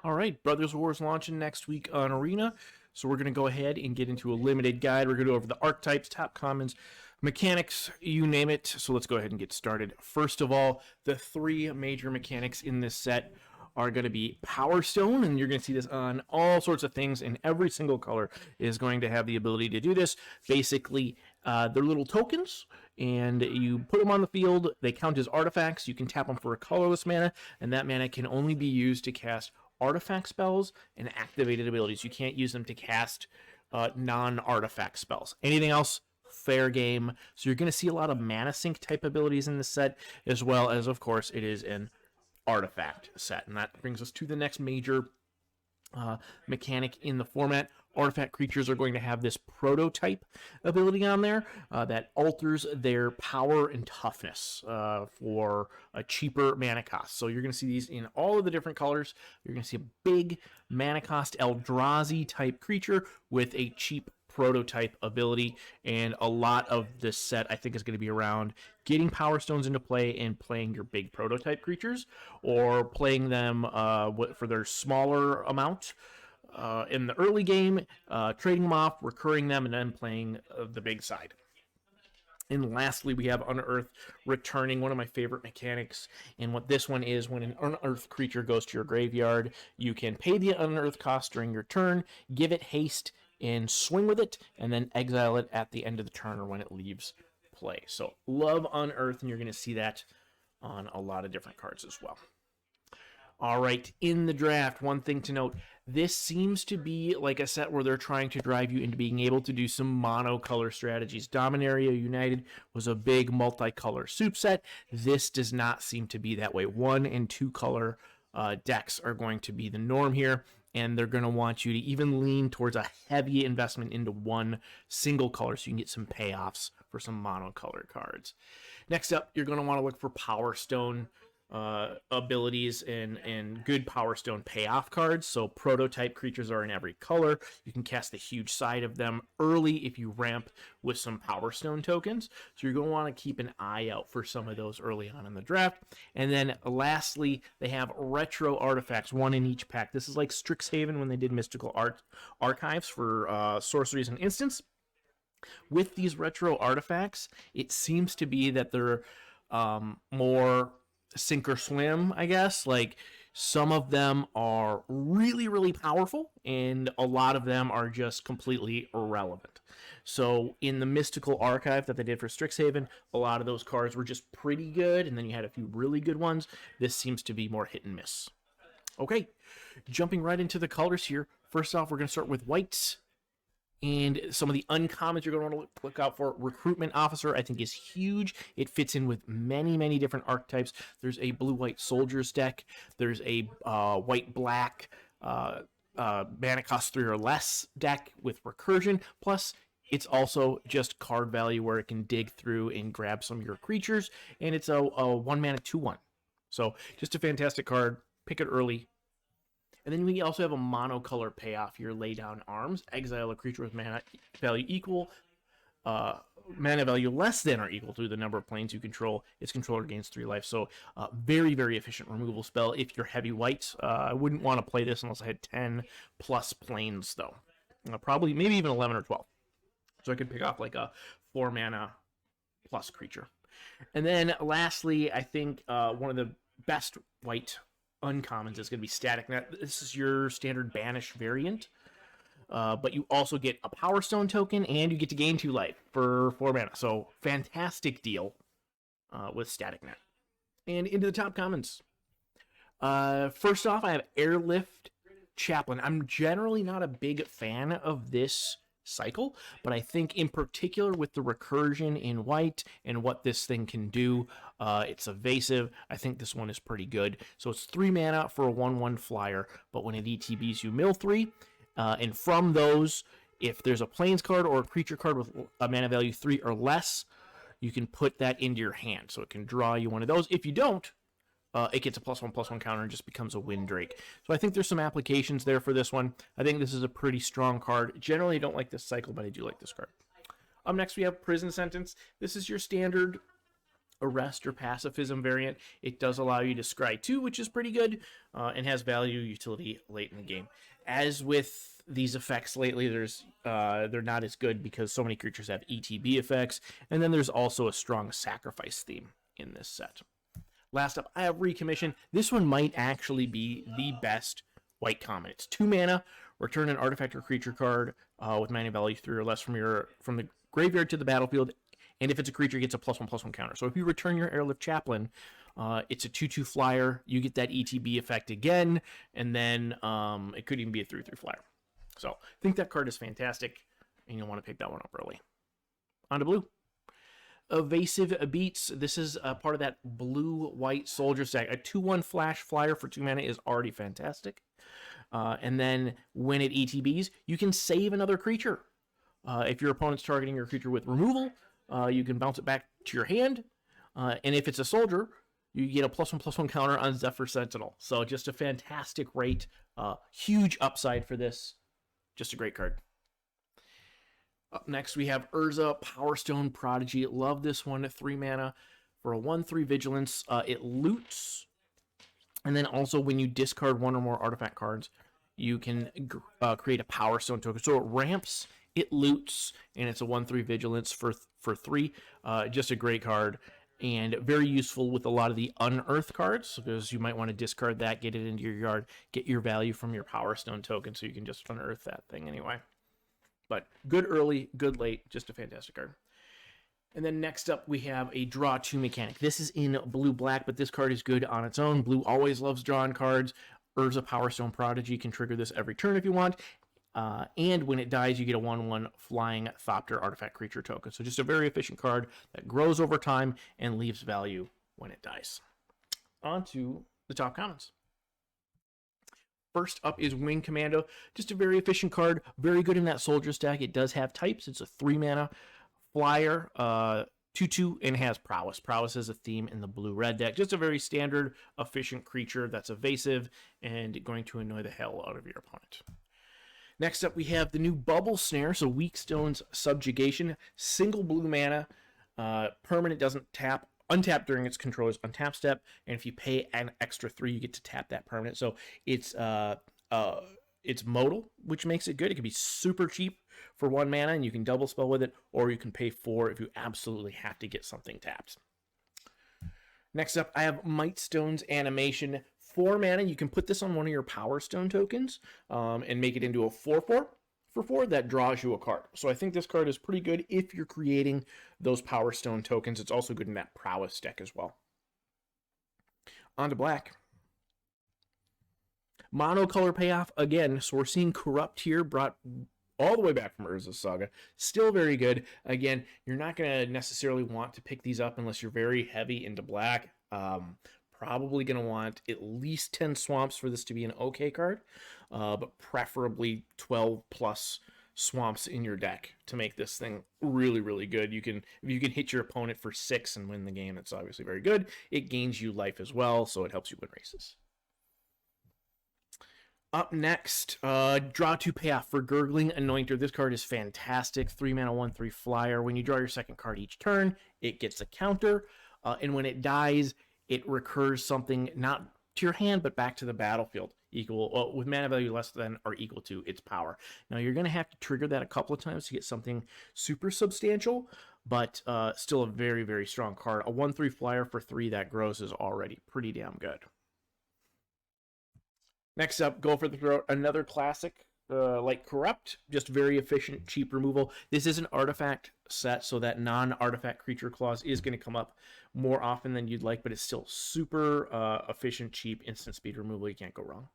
All right, Brothers War is launching next week on Arena, so we're going to go ahead and get into a limited guide. We're going to go over the archetypes, top commons, mechanics, you name it. So let's go ahead and get started. First of all, the three major mechanics in this set are going to be Power Stone, and you're going to see this on all sorts of things, and every single color is going to have the ability to do this. Basically, they're little tokens, and you put them on the field. They count as artifacts. You can tap them for a colorless mana, and that mana can only be used to cast artifact spells and activated abilities. You can't use them to cast non-artifact spells. Anything else, fair game. So you're going to see a lot of mana sink type abilities in this set, as well as, of course, it is an artifact set. And that brings us to the next major mechanic in the format. Artifact creatures are going to have this prototype ability on there that alters their power and toughness for a cheaper mana cost. So you're going to see these in all of the different colors. You're going to see a big mana cost Eldrazi type creature with a cheap prototype ability, and a lot of this set I think is going to be around getting Power Stones into play and playing your big prototype creatures, or playing them for their smaller amount in the early game, trading them off, recurring them, and then playing the big side. And lastly, we have Unearth returning, one of my favorite mechanics. And what this one is, when an Unearthed creature goes to your graveyard, you can pay the Unearthed cost during your turn, give it haste, and swing with it, and then exile it at the end of the turn or when it leaves play. So love Unearth, and you're going to see that on a lot of different cards as well. All right, in the draft, one thing to note, this seems to be like a set where they're trying to drive you into being able to do some monocolor strategies. Dominaria United was a big multicolor soup set. This does not seem to be that way. 1 and 2 color decks are going to be the norm here, and they're going to want you to even lean towards a heavy investment into one single color so you can get some payoffs for some monocolor cards. Next up, you're going to want to look for Power Stone abilities and good Power Stone payoff cards. So prototype creatures are in every color. You can cast the huge side of them early if you ramp with some Power Stone tokens. So you're going to want to keep an eye out for some of those early on in the draft. And then lastly, they have retro artifacts, 1 in each pack. This is like Strixhaven when they did mystical archives for sorceries and instants. With these retro artifacts, it seems to be that they're more sink or swim, I guess. Like, some of them are really, really powerful, and a lot of them are just completely irrelevant. So in the mystical archive that they did for Strixhaven, a lot of those cards were just pretty good, and then you had a few really good ones. This seems to be more hit and miss. Okay, jumping right into the colors here. First off, we're going to start with whites. And some of the uncommons you're going to want to look out for. Recruitment Officer, I think, is huge. It fits in with many, many different archetypes. There's a blue-white soldiers deck. There's a white-black mana cost 3 or less deck with recursion. Plus, it's also just card value where it can dig through and grab some of your creatures. And it's a 1-mana 2/1. So just a fantastic card. Pick it early. And then we also have a monocolor payoff here, Lay Down Arms. Exile a creature with mana value less than or equal to the number of planes you control. Its controller gains 3 life. So very, very efficient removal spell if you're heavy white. I wouldn't want to play this unless I had 10 plus planes, though. Probably, maybe even 11 or 12. So I could pick off like a 4 mana plus creature. And then lastly, I think one of the best white uncommons is going to be Static Net. This is your standard banish variant, but you also get a Power Stone token, and you get to gain 2 life for 4 mana. So fantastic deal with Static Net. And into the top commons. First off, I have Airlift Chaplain. I'm generally not a big fan of this cycle, but I think in particular with the recursion in white and what this thing can do, it's evasive. I think this one is pretty good. So it's 3 mana for a 1/1 flyer, but when it ETBs, you mill 3, and from those, if there's a plains card or a creature card with a mana value 3 or less, you can put that into your hand, so it can draw you one of those. If you don't, it gets a +1/+1 counter and just becomes a Windrake. So I think there's some applications there for this one. I think this is a pretty strong card. Generally, I don't like this cycle, but I do like this card. Up next, we have Prison Sentence. This is your standard Arrest or Pacifism variant. It does allow you to scry 2, which is pretty good, and has value utility late in the game. As with these effects lately, they're not as good because so many creatures have ETB effects, and then there's also a strong sacrifice theme in this set. Last up, I have Recommission. This one might actually be the best white common. It's 2 mana. Return an artifact or creature card with mana value 3 or less from the graveyard to the battlefield, and if it's a creature, it gets a +1/+1 counter. So if you return your Airlift Chaplain, it's a 2/2 flyer. You get that ETB effect again, and then it could even be a 3/3 flyer. So I think that card is fantastic, and you'll want to pick that one up early. On to blue. Evasive Beats. This is part of that blue-white soldier stack. A 2/1 flash flyer for 2 mana is already fantastic. And then when it ETBs, you can save another creature. If your opponent's targeting your creature with removal, you can bounce it back to your hand. And if it's a soldier, you get a +1/+1 counter on Zephyr Sentinel. So just a fantastic rate. Huge upside for this. Just a great card. Up next, we have Urza, Power Stone Prodigy. Love this one. 3 mana for a 1/3 vigilance. It loots. And then also when you discard 1 or more artifact cards, you can create a Power Stone token. So it ramps, it loots, and it's a 1/3 vigilance for 3. Just a great card. And very useful with a lot of the unearthed cards, because you might want to discard that, get it into your yard, get your value from your Power Stone token, so you can just unearth that thing anyway. But good early, good late, just a fantastic card. And then next up, we have a Draw 2 mechanic. This is in blue-black, but this card is good on its own. Blue always loves drawing cards. Urza Power Stone Prodigy can trigger this every turn if you want. And when it dies, you get a 1/1 flying Thopter artifact creature token. So just a very efficient card that grows over time and leaves value when it dies. On to the top commons. First up is Wing Commando. Just a very efficient card. Very good in that soldier stack. It does have types. It's a 3 mana flyer, 2/2, and has prowess. Prowess is a theme in the blue-red deck. Just a very standard, efficient creature that's evasive and going to annoy the hell out of your opponent. Next up, we have the new Bubble Snare. So Weak Stone's Subjugation. Single blue mana. Permanent doesn't tap. Untap during its controller's untap step, and if you pay an extra 3, you get to tap that permanent. So it's modal, which makes it good. It can be super cheap for 1 mana, and you can double spell with it, or you can pay 4 if you absolutely have to get something tapped. Next up, I have Mightstone's Animation. 4 mana, you can put this on one of your Power Stone tokens and make it into a 4/4. For 4, that draws you a card. So I think this card is pretty good if you're creating those Power Stone tokens. It's also good in that Prowess deck as well. On to black. Monocolor payoff again. So we're seeing Corrupt here, brought all the way back from Urza's Saga. Still very good. Again, you're not going to necessarily want to pick these up unless you're very heavy into black. Probably going to want at least 10 swamps for this to be an okay card, but preferably 12 plus swamps in your deck to make this thing really, really good. If you can hit your opponent for 6 and win the game, it's obviously very good. It gains you life as well, so it helps you win races. Up next, draw 2 payoff for Gurgling Anointer. This card is fantastic. 3 mana, 1/3 flyer. When you draw your second card each turn, it gets a counter, and when it dies, it recurs something not to your hand, but back to the battlefield, with mana value less than or equal to its power. Now, you're going to have to trigger that a couple of times to get something super substantial, but still a very, very strong card. A 1/3 flyer for 3 that grows is already pretty damn good. Next up, Go for the Throat. Another classic like Corrupt, just very efficient, cheap removal. This is an artifact set, so that non-artifact creature clause is going to come up more often than you'd like, but it's still super efficient, cheap, instant speed removal. You can't go wrong.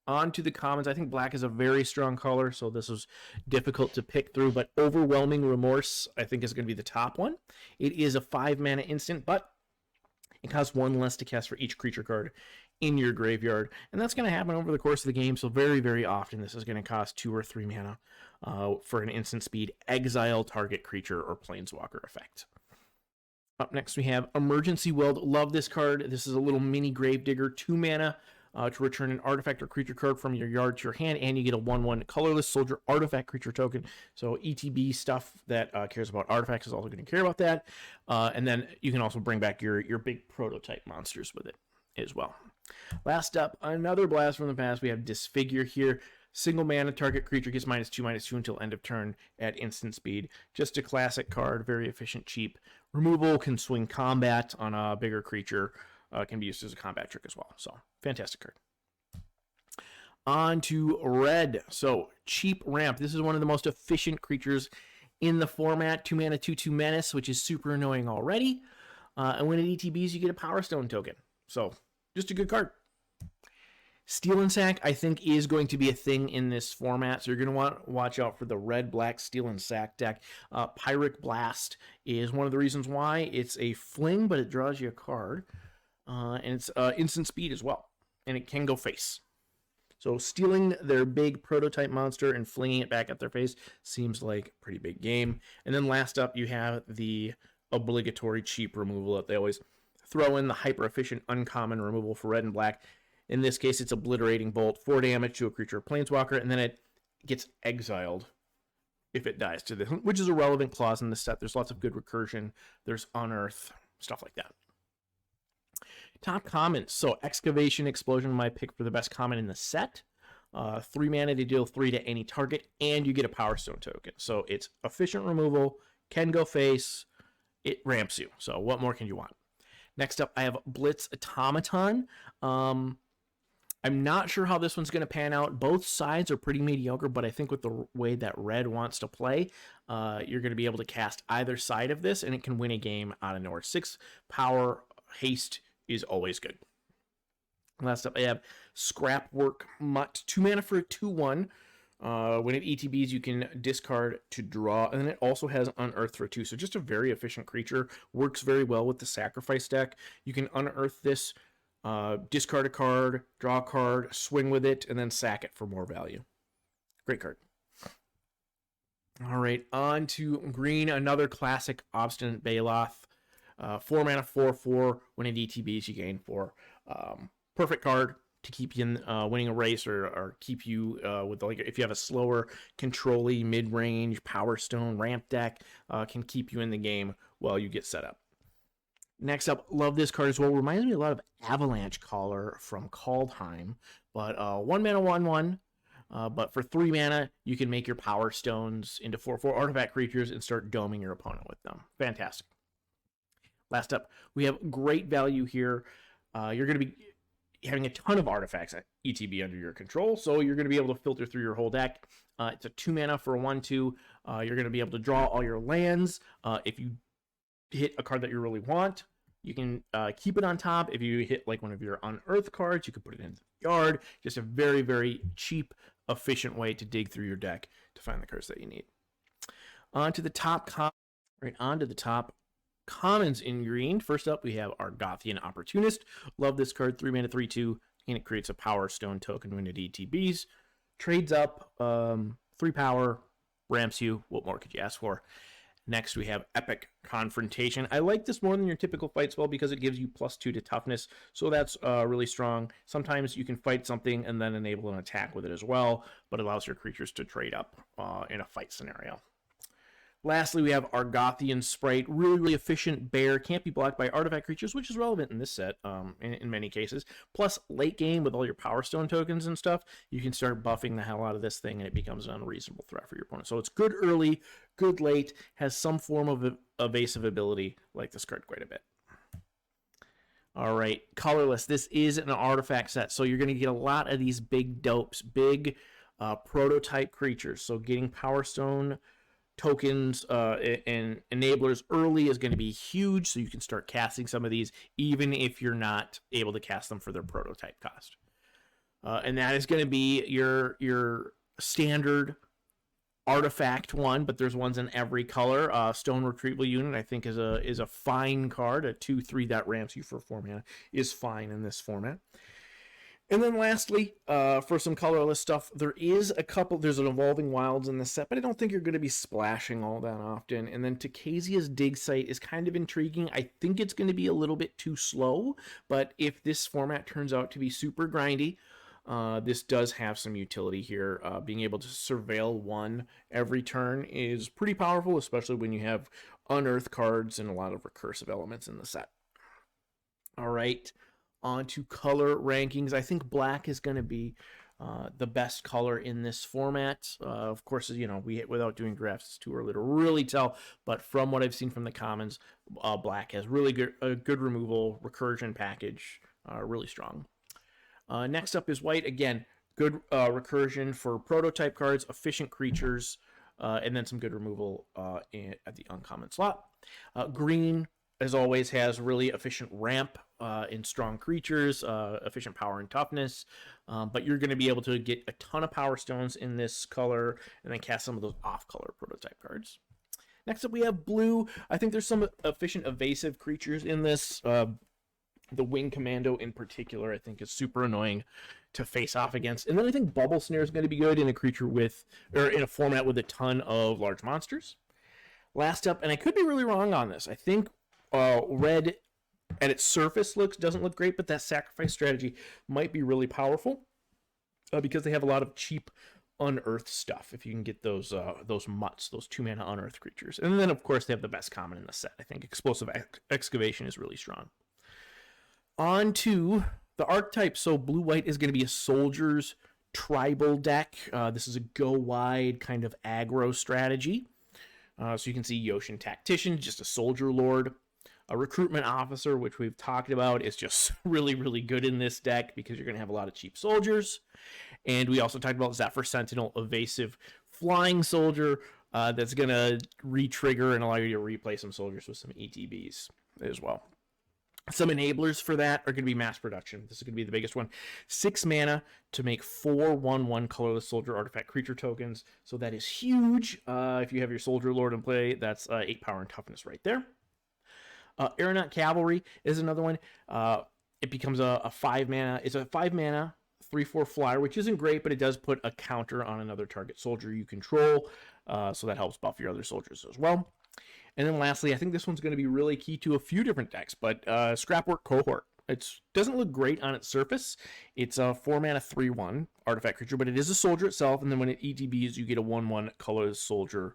On to the commons. I think black is a very strong color, so this was difficult to pick through, but Overwhelming Remorse, I think, is going to be the top one. It is a 5 mana instant, but it costs 1 less to cast for each creature card in your graveyard, and that's going to happen over the course of the game, so very, very often this is going to cost 2 or 3 mana for an instant speed exile target creature or planeswalker effect. Up next we have Emergency Weld. Love this card. This is a little mini Gravedigger, 2 mana, to return an artifact or creature card from your yard to your hand, and you get a 1/1 colorless soldier artifact creature token. So ETB stuff that cares about artifacts is also going to care about that. And then you can also bring back your big prototype monsters with it as well. Last up, another blast from the past. We have Disfigure here. Single mana, target creature gets -2/-2 until end of turn at instant speed. Just a classic card, very efficient, cheap. Removal, can swing combat on a bigger creature. Can be used as a combat trick as well. So, fantastic card. On to red. So, cheap ramp. This is one of the most efficient creatures in the format. 2 mana, 2/2 menace, which is super annoying already. And when it ETBs, you get a Power Stone token. So, just a good card. Steel and Sack, I think, is going to be a thing in this format, so you're going to want to watch out for the red-black Steel and Sack deck. Pyrrhic Blast is one of the reasons why. It's a fling, but it draws you a card, and it's instant speed as well, and it can go face. So stealing their big prototype monster and flinging it back at their face seems like a pretty big game. And then last up, you have the obligatory cheap removal that they always throw in, the hyper-efficient uncommon removal for red and black. In this case, it's Obliterating Bolt, 4 damage to a creature or planeswalker, and then it gets exiled if it dies to this, which is a relevant clause in this set. There's lots of good recursion. There's Unearth, stuff like that. Top comments. So Excavation Explosion, my pick for the best comment in the set. 3 mana to deal 3 to any target, and you get a Power Stone token. So it's efficient removal, can go face, it ramps you. So what more can you want? Next up, I have Blitz Automaton. I'm not sure how this one's going to pan out. Both sides are pretty mediocre, but I think with the way that red wants to play, you're going to be able to cast either side of this, and it can win a game out of nowhere. 6 power, haste is always good. Last up, I have Scrapwork Mutt. 2 mana for a 2/1. When it ETBs, you can discard to draw, and then it also has Unearth for 2. So just a very efficient creature. Works very well with the Sacrifice deck. You can Unearth this, discard a card, draw a card, swing with it, and then sack it for more value. Great card. All right, on to green. Another classic Obstinate Baloth. 4 mana, 4/4. When it ETBs, you gain 4. Perfect card to keep you in winning a race, or keep you with, like, if you have a slower, control-y, mid-range, Power Stone, ramp deck, can keep you in the game while you get set up. Next up, love this card as well. Reminds me a lot of Avalanche Caller from Kaldheim, but 1 mana, 1/1. But for 3 mana, you can make your Power Stones into 4/4 artifact creatures and start doming your opponent with them. Fantastic. Last up, we have great value here. You're going to be having a ton of artifacts at ETB under your control, so you're going to be able to filter through your whole deck. It's a 2 mana for a 1/2. You're going to be able to draw all your lands. If you hit a card that you really want, you can keep it on top. If you hit like one of your Unearth cards, you can put it in the yard. Just a very, very cheap, efficient way to dig through your deck to find the cards that you need. Onto the top commons in green. First up, we have Argothian Opportunist. Love this card. 3 mana, 3/2, and it creates a Power Stone token when it ETBs. Trades up, 3 power, ramps you. What more could you ask for? Next, we have Epic Confrontation. I like this more than your typical fight spell because it gives you +2 to toughness, so that's really strong. Sometimes you can fight something and then enable an attack with it as well, but it allows your creatures to trade up in a fight scenario. Lastly, we have Argothian Sprite. Really, really efficient bear. Can't be blocked by artifact creatures, which is relevant in this set in many cases. Plus, late game with all your Power Stone tokens and stuff, you can start buffing the hell out of this thing, and it becomes an unreasonable threat for your opponent. So it's good early, good late, has some form of evasive ability. Like this card quite a bit. All right, Colorless. This is an artifact set, so you're going to get a lot of these big dopes, big prototype creatures. So getting Power Stone tokens and enablers early is going to be huge, so you can start casting some of these even if you're not able to cast them for their prototype cost. And that is going to be your standard artifact one, but there's ones in every color. Stone Retrieval Unit, I think, is a fine card. A 2/3 that ramps you for 4 mana is fine in this format. And then lastly, for some colorless stuff, there's an Evolving Wilds in this set, but I don't think you're going to be splashing all that often. And then Takazia's Dig Site is kind of intriguing. I think it's going to be a little bit too slow, but if this format turns out to be super grindy, this does have some utility here. Being able to surveil one every turn is pretty powerful, especially when you have unearth cards and a lot of recursive elements in the set. All right. On to color rankings. I think black is going to be the best color in this format. Of course, without doing drafts, it's too early to really tell. But from what I've seen from the commons, black has really good removal, recursion package, really strong. Next up is white. Again, good recursion for prototype cards, efficient creatures, and then some good removal at the uncommon slot. Green, as always, has really efficient ramp in strong creatures, efficient power and toughness, but you're going to be able to get a ton of power stones in this color and then cast some of those off-color prototype cards. Next up, we have blue. I think there's some efficient evasive creatures in this. The Wing Commando in particular, I think, is super annoying to face off against. And then I think Bubble Snare is going to be good in in a format with a ton of large monsters. Last up, and I could be really wrong on this, I think red at its surface doesn't look great, but that sacrifice strategy might be really powerful because they have a lot of cheap unearthed stuff. If you can get those mutts, those 2-mana unearthed creatures, and then of course they have the best common in the set. I think Explosive Excavation is really strong. On to the archetype. So blue-white is going to be a soldier's tribal deck. This is a go wide kind of aggro strategy. So you can see Yoshin Tactician, just a soldier lord. A recruitment officer, which we've talked about, is just really, really good in this deck because you're going to have a lot of cheap soldiers. And we also talked about Zephyr Sentinel, evasive flying soldier that's going to re-trigger and allow you to replay some soldiers with some ETBs as well. Some enablers for that are going to be mass production. This is going to be the biggest one. 6 mana to make 4 1/1 colorless soldier artifact creature tokens. So that is huge. If you have your soldier lord in play, that's 8 power and toughness right there. Aeronaut Cavalry is another one. It becomes a 5 mana. It's a 5 mana 3/4 flyer, which isn't great, but it does put a counter on another target soldier you control. So that helps buff your other soldiers as well. And then lastly, I think this one's going to be really key to a few different decks, but Scrapwork Cohort. It doesn't look great on its surface. It's a 4 mana 3/1 artifact creature, but it is a soldier itself, and then when it ETBs, you get a 1/1 colorless soldier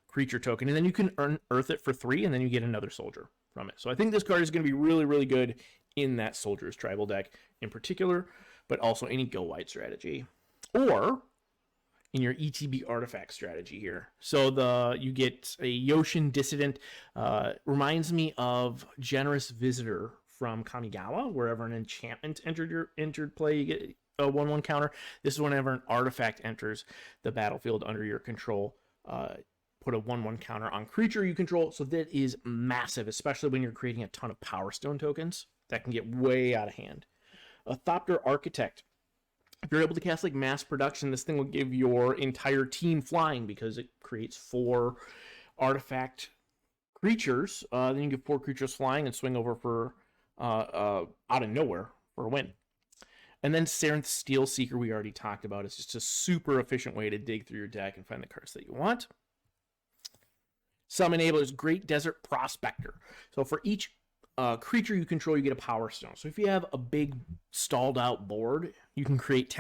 creature token, and then you can earth it for 3, and then you get another soldier from it. So I think this card is going to be really, really good in that soldier's tribal deck in particular, but also any go-wide strategy. Or in your ETB artifact strategy here. So you get a Yoshin Dissident. Reminds me of Generous Visitor from Kamigawa. Wherever an enchantment entered play, you get a 1/1 counter. This is whenever an artifact enters the battlefield under your control. Put a 1/1 counter on creature you control. So that is massive, especially when you're creating a ton of Power Stone tokens. That can get way out of hand. A Thopter Architect. If you're able to cast like mass production, this thing will give your entire team flying because it creates 4 artifact creatures. Then you get 4 creatures flying and swing over for out of nowhere for a win. And then Sarenth Steel Seeker, we already talked about. It's just a super efficient way to dig through your deck and find the cards that you want. Some enablers, Great Desert Prospector. So for each creature you control, you get a Power Stone. So if you have a big stalled out board, you can create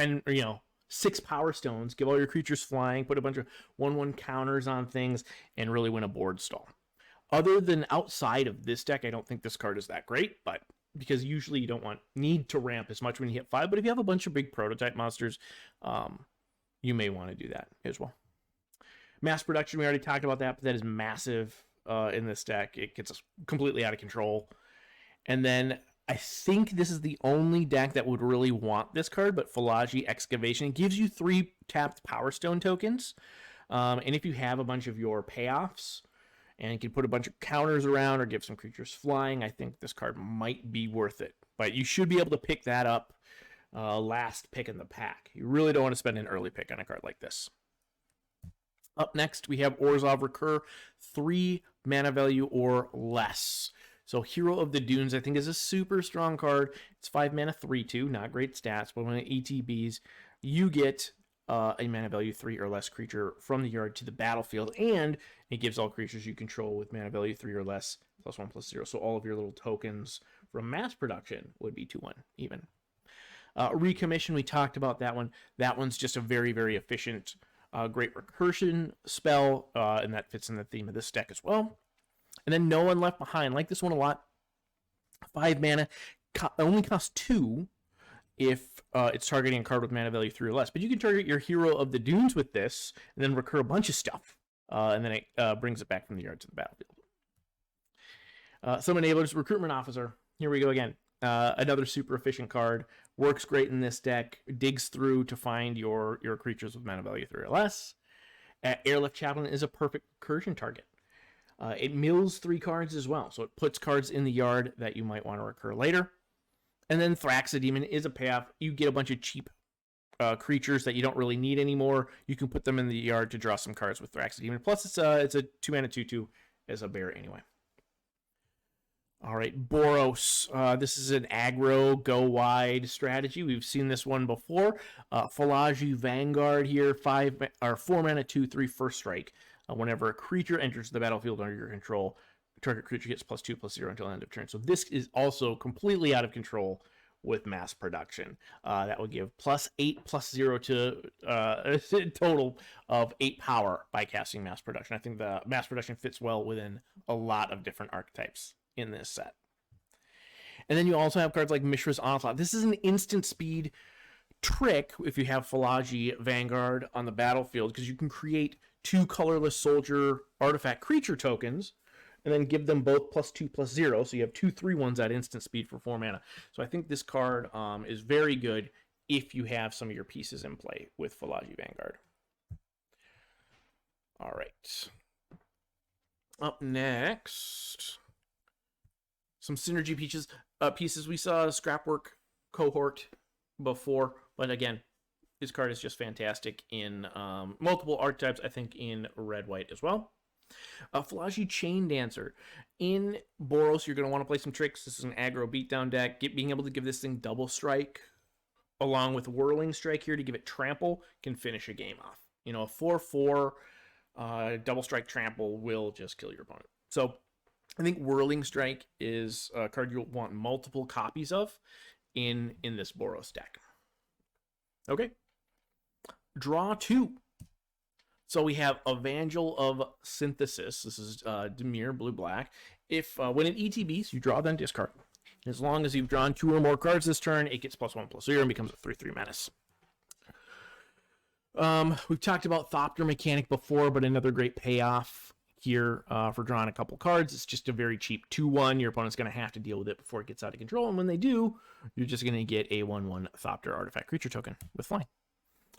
6 Power Stones, give all your creatures flying, put a bunch of 1/1 counters on things, and really win a board stall. Other than outside of this deck, I don't think this card is that great, but because usually you don't need to ramp as much when you hit 5, but if you have a bunch of big prototype monsters, you may want to do that as well. Mass production, we already talked about that, but that is massive in this deck. It gets completely out of control. And then I think this is the only deck that would really want this card, but Philagi Excavation gives you 3 tapped Power Stone tokens. And if you have a bunch of your payoffs and you can put a bunch of counters around or give some creatures flying, I think this card might be worth it. But you should be able to pick that up last pick in the pack. You really don't want to spend an early pick on a card like this. Up next, we have Orzhov Recur, 3 mana value or less. So Hero of the Dunes, I think, is a super strong card. It's 5 mana, 3/2, not great stats, but when it ETBs, you get a mana value 3 or less creature from the yard to the battlefield, and it gives all creatures you control with mana value 3 or less +1/+0. So all of your little tokens from mass production would be 2/1 even. Recommission, we talked about that one. That one's just a very, very efficient, great recursion spell, and that fits in the theme of this deck as well. And then No One Left Behind. Like this one a lot. 5 mana, only costs 2 if it's targeting a card with mana value 3 or less. But you can target your Hero of the Dunes with this, and then recur a bunch of stuff. And then it brings it back from the yard to the battlefield. Some enablers, Recruitment Officer. Here we go again. Another super efficient card. Works great in this deck. Digs through to find your creatures with mana value 3 or less. Airlift Chaplain is a perfect recursion target. It mills 3 cards as well, so it puts cards in the yard that you might want to recur later. And then Thraxodemon is a payoff. You get a bunch of cheap creatures that you don't really need anymore. You can put them in the yard to draw some cards with Thraxodemon. Plus, it's a 2 mana 2/2 as a bear anyway. All right, Boros. This is an aggro, go wide strategy. We've seen this one before. Falaji Vanguard here, 4 mana 2/3 first strike. Whenever a creature enters the battlefield under your control, target creature gets +2/+0 until end of turn. So this is also completely out of control with mass production. That would give +8/+0 to a total of 8 power by casting mass production. I think the mass production fits well within a lot of different archetypes in this set. And then you also have cards like Mishra's Onslaught. This is an instant speed trick if you have Falaji Vanguard on the battlefield, because you can create 2 colorless soldier artifact creature tokens and then give them both +2/+0. So you have 2 3/1s at instant speed for 4 mana. So I think this card is very good if you have some of your pieces in play with Falaji Vanguard. All right. Up next, some synergy pieces. We saw Scrapwork Cohort before, but again, this card is just fantastic in multiple archetypes, I think in red-white as well. Falaji Chain Dancer. In Boros, you're going to want to play some tricks. This is an aggro beatdown deck. Being able to give this thing double strike along with Whirling Strike here to give it trample can finish a game off. You know, a 4/4 double strike trample will just kill your opponent. So I think Whirling Strike is a card you'll want multiple copies of in this Boros deck. Okay. Draw 2. So we have Evangel of Synthesis. This is Dimir, blue-black. If when it ETBs, you draw, then discard. As long as you've drawn 2 or more cards this turn, it gets +1/+0 and becomes a 3/3 menace. We've talked about Thopter Mechanic before, but another great payoff here for drawing a couple cards. It's just a very cheap 2/1. Your opponent's going to have to deal with it before it gets out of control, and when they do, you're just going to get a 1/1 Thopter artifact creature token with flying.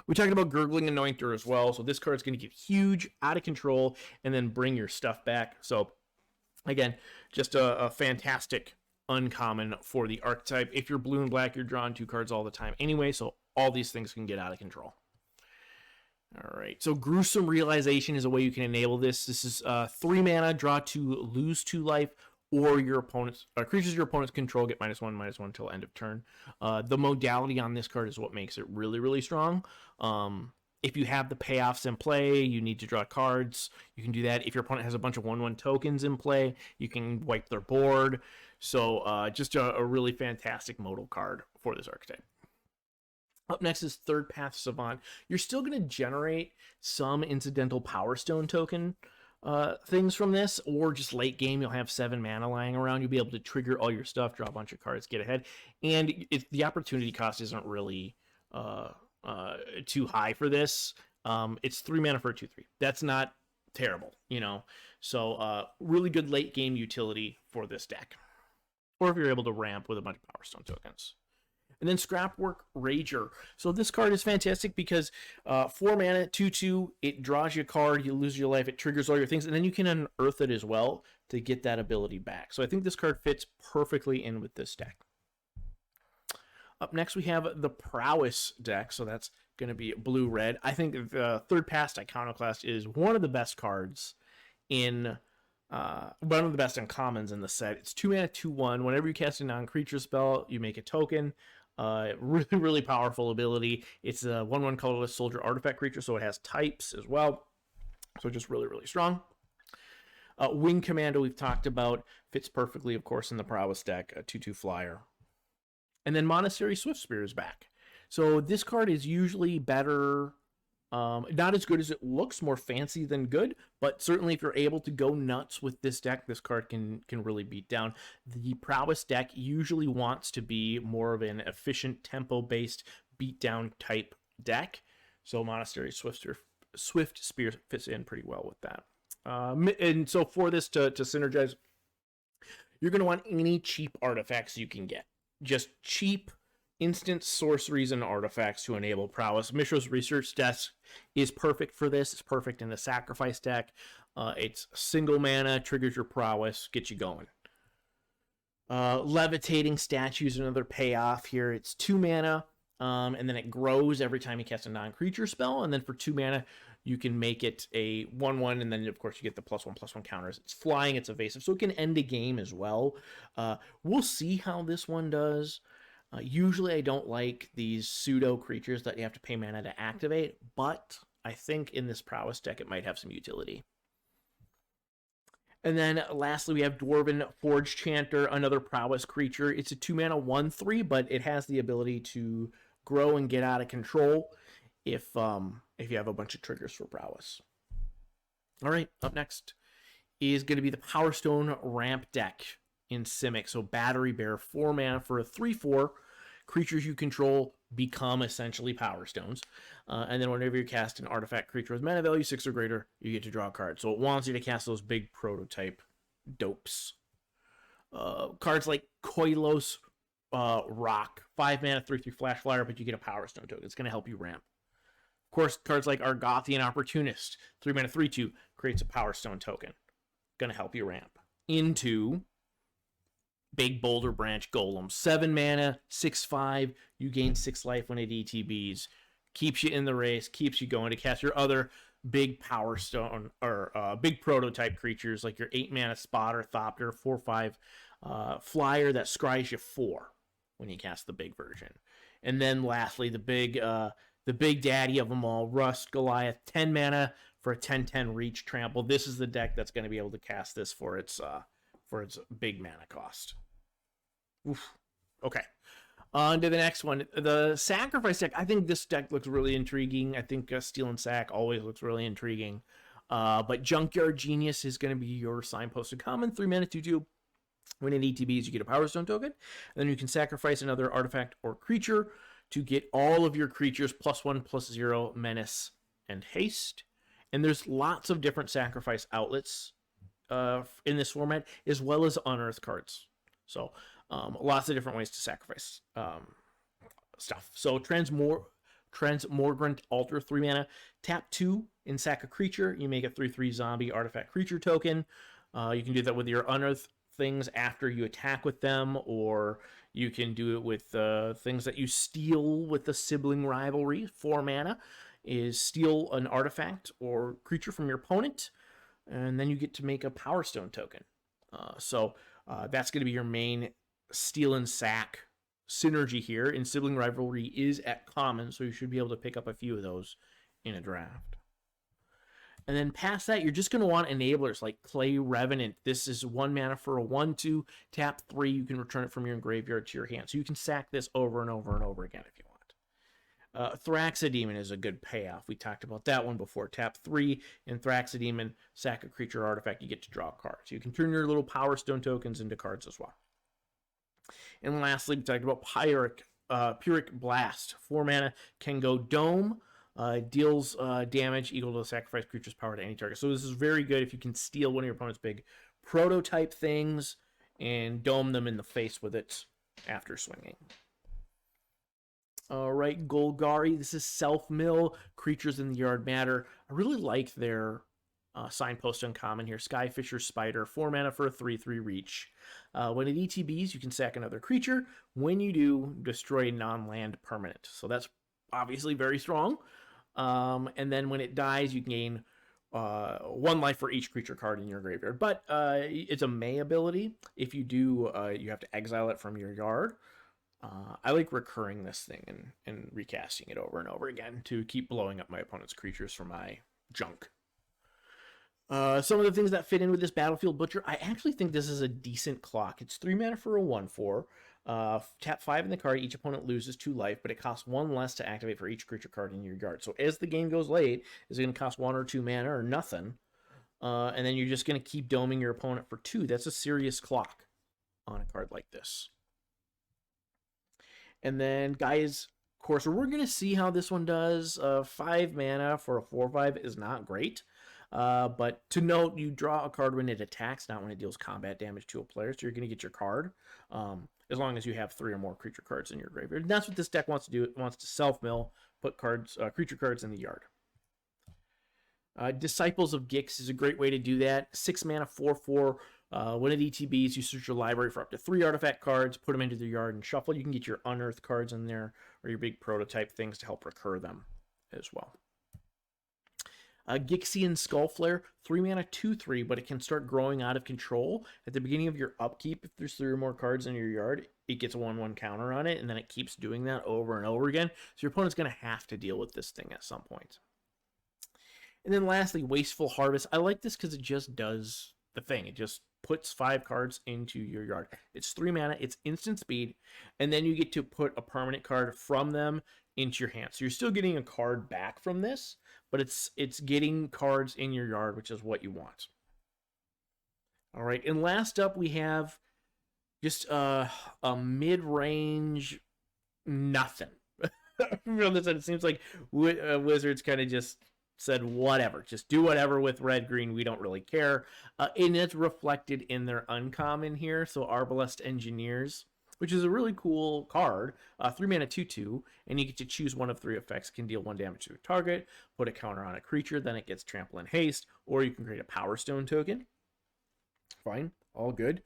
We talked about Gurgling Anointer as well, so this card's going to get huge, out of control, and then bring your stuff back. So, again, just a fantastic uncommon for the archetype. If you're blue and black, you're drawing 2 cards all the time anyway, so all these things can get out of control. All right, so Gruesome Realization is a way you can enable this. This is 3 mana, draw 2, lose 2 life, or your opponent's creatures your opponents control get -1/-1 until end of turn. The modality on this card is what makes it really, really strong. If you have the payoffs in play, you need to draw cards. You can do that. If your opponent has a bunch of 1/1 tokens in play, you can wipe their board. So just a really fantastic modal card for this archetype. Up next is Third Path Savant. You're still going to generate some incidental Power Stone token things from this, or just late game, you'll have 7 mana lying around. You'll be able to trigger all your stuff, draw a bunch of cards, get ahead. And the opportunity cost isn't really too high for this. It's 3 mana for a 2/3. That's not terrible, you know. So really good late game utility for this deck. Or if you're able to ramp with a bunch of Power Stone tokens. And then Scrapwork Rager. So this card is fantastic because 4 mana, 2/2, it draws you a card, you lose your life, it triggers all your things, and then you can unearth it as well to get that ability back. So I think this card fits perfectly in with this deck. Up next, we have the Prowess deck. So that's going to be blue-red. I think the Third Past Iconoclast is one of the best cards in one of the best uncommons in the set. It's 2 mana, 2/1. Whenever you cast a non-creature spell, you make a token. Really, really powerful ability. It's a 1/1 colorless soldier artifact creature, so it has types as well. So just really, really strong. Wing Commando we've talked about. Fits perfectly, of course, in the prowess deck. A 2/2 flyer. And then Monastery Swiftspear is back. So this card is usually better. Not as good as it looks, more fancy than good, but certainly if you're able to go nuts with this deck, this card can really beat down. The prowess deck usually wants to be more of an efficient tempo-based beatdown type deck, so Monastery Swiftspear fits in pretty well with that. And so for this to synergize, you're going to want any cheap artifacts you can get. Just cheap instant sorceries and artifacts to enable prowess. Mishra's Research Desk is perfect for this. It's perfect in the sacrifice deck. It's single mana, triggers your prowess, gets you going. Levitating Statue is another payoff here. It's 2 mana, and then it grows every time you cast a non-creature spell. And then for 2 mana, you can make it a 1/1, and then of course you get the +1/+1 counters. It's flying, it's evasive, so it can end a game as well. We'll see how this one does. Usually I don't like these pseudo creatures that you have to pay mana to activate, but I think in this prowess deck it might have some utility. And then lastly we have Dwarven Forge Chanter, another prowess creature. It's a 2 mana 1/3, but it has the ability to grow and get out of control if you have a bunch of triggers for prowess. All right, up next is going to be the Power Stone ramp deck in Simic. So Battery Bear, 4 mana for a 3/4. Creatures you control become essentially Power Stones. And then whenever you cast an artifact creature with mana value 6 or greater, you get to draw a card. So it wants you to cast those big prototype dopes. Cards like Koilos Rock, 5 mana, 3/3 flash flyer, but you get a Power Stone token. It's going to help you ramp. Of course, cards like Argothian Opportunist, 3 mana, 3/2, creates a Power Stone token. Going to help you ramp into Big Boulder Branch Golem, 7 mana, 6/5. You gain 6 life when it ETBs. Keeps you in the race, keeps you going to cast your other big Power Stone or big prototype creatures like your 8 mana Spotter, Thopter, 4/5 flyer that scries you 4 when you cast the big version. And then lastly, the big daddy of them all, Rust Goliath, 10 mana for a 10/10 reach trample. This is the deck that's going to be able to cast this for its big mana cost. Oof. Okay. On to the next one. The Sacrifice deck. I think this deck looks really intriguing. I think Steel and Sack always looks really intriguing. But Junkyard Genius is going to be your signposted common. 3 mana, 2/2. When it ETBs, you get a Power Stone token. And then you can sacrifice another artifact or creature to get all of your creatures +1/+0 menace and haste. And there's lots of different sacrifice outlets in this format, as well as unearth cards. So lots of different ways to sacrifice stuff. So Transmogrant Altar, 3 mana, tap 2 and sack a creature. You make a 3/3 zombie artifact creature token. You can do that with your unearth things after you attack with them, or you can do it with things that you steal with the Sibling Rivalry. 4 mana is steal an artifact or creature from your opponent, and then you get to make a Power Stone token. So that's going to be your main Steal and Sack synergy here. And Sibling Rivalry is at common, so you should be able to pick up a few of those in a draft. And then past that, you're just going to want enablers like Clay Revenant. This is 1 mana for a 1/2. Tap 3, you can return it from your graveyard to your hand. So you can sack this over and over and over again if you want. Thraxodemon is a good payoff. We talked about that one before. Tap 3 and Thraxodemon, sack a creature or artifact, you get to draw a card. So you can turn your little Power Stone tokens into cards as well. And lastly, we talked about Pyrrhic Blast. 4 mana, can go Dome. Deals damage equal to the sacrifice creature's power to any target. So this is very good if you can steal one of your opponent's big prototype things and dome them in the face with it after swinging. All right, Golgari. This is self-mill. Creatures in the yard matter. I really like their signpost uncommon here. Skyfisher Spider. 4 mana for a 3/3 reach. When it ETBs, you can sack another creature. When you do, destroy a non-land permanent. So that's obviously very strong. And then when it dies, you can gain 1 life for each creature card in your graveyard. But it's a May ability. If you do, you have to exile it from your yard. I like recurring this thing and recasting it over and over again to keep blowing up my opponent's creatures for my junk. Some of the things that fit in with this Battlefield Butcher, I actually think this is a decent clock. It's 3 mana for a 1/4. Tap 5 in the card, each opponent loses 2 life, but it costs 1 less to activate for each creature card in your yard. So as the game goes late, it's going to cost 1 or 2 mana or nothing. And then you're just going to keep doming your opponent for 2. That's a serious clock on a card like this. And then, guys, Courser, we're going to see how this one does. 5 mana for a 4/5 is not great. But to note, you draw a card when it attacks, not when it deals combat damage to a player. So you're going to get your card as long as you have 3 or more creature cards in your graveyard. And that's what this deck wants to do. It wants to self-mill, put creature cards in the yard. Disciples of Gix is a great way to do that. 6 mana, 4/4. When it ETBs, you search your library for up to 3 artifact cards, put them into the yard and shuffle. You can get your unearthed cards in there or your big prototype things to help recur them as well. Gixian Skullflare, 3 mana, 2/3, but it can start growing out of control. At the beginning of your upkeep, if there's 3 or more cards in your yard, it gets a 1/1 counter on it, and then it keeps doing that over and over again. So your opponent's going to have to deal with this thing at some point. And then lastly, Wasteful Harvest. I like this because it just does the thing. It just puts 5 cards into your yard. It's 3 mana, it's instant speed, and then you get to put a permanent card from them into your hand. So you're still getting a card back from this, but it's getting cards in your yard, which is what you want. All right, and last up we have just a mid-range nothing. It seems like Wizards kind of just said whatever, just do whatever with red-green, we don't really care. And it's reflected in their uncommon here, so Arbalest Engineers, which is a really cool card. 3 mana, 2/2, and you get to choose one of 3 effects. It can deal 1 damage to a target, put a counter on a creature, then it gets trample and haste, or you can create a Power Stone token. Fine, all good,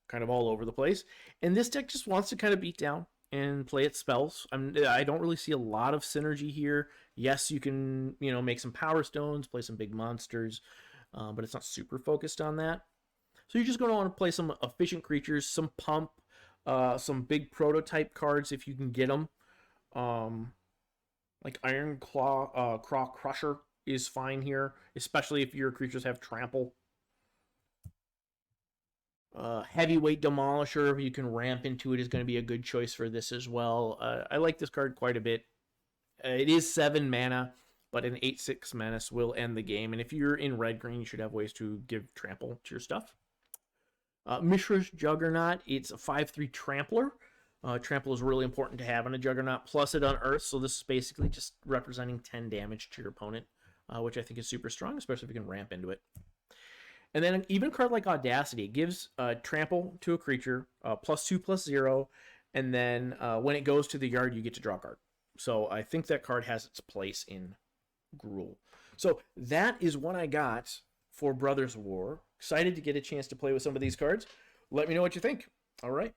kind of all over the place. And this deck just wants to kind of beat down and play its spells. I don't really see a lot of synergy here. Yes, you can, make some Power Stones, play some big monsters, but it's not super focused on that. So you're just going to want to play some efficient creatures, some pump, some big prototype cards if you can get them. Like Iron Claw Crusher is fine here, especially if your creatures have trample. Heavyweight Demolisher, if you can ramp into it, is going to be a good choice for this as well. I like this card quite a bit. It is 7 mana, but an 8/6 menace will end the game. And if you're in red-green, you should have ways to give trample to your stuff. Mishra's Juggernaut, it's a 5/3 trampler. Trample is really important to have on a Juggernaut, plus it unearths, so this is basically just representing 10 damage to your opponent, which I think is super strong, especially if you can ramp into it. And then even a card like Audacity, it gives trample to a creature, +2/+0, and then when it goes to the yard, you get to draw a card. So I think that card has its place in Gruul. So that is what I got for Brothers War. Excited to get a chance to play with some of these cards. Let me know what you think. All right.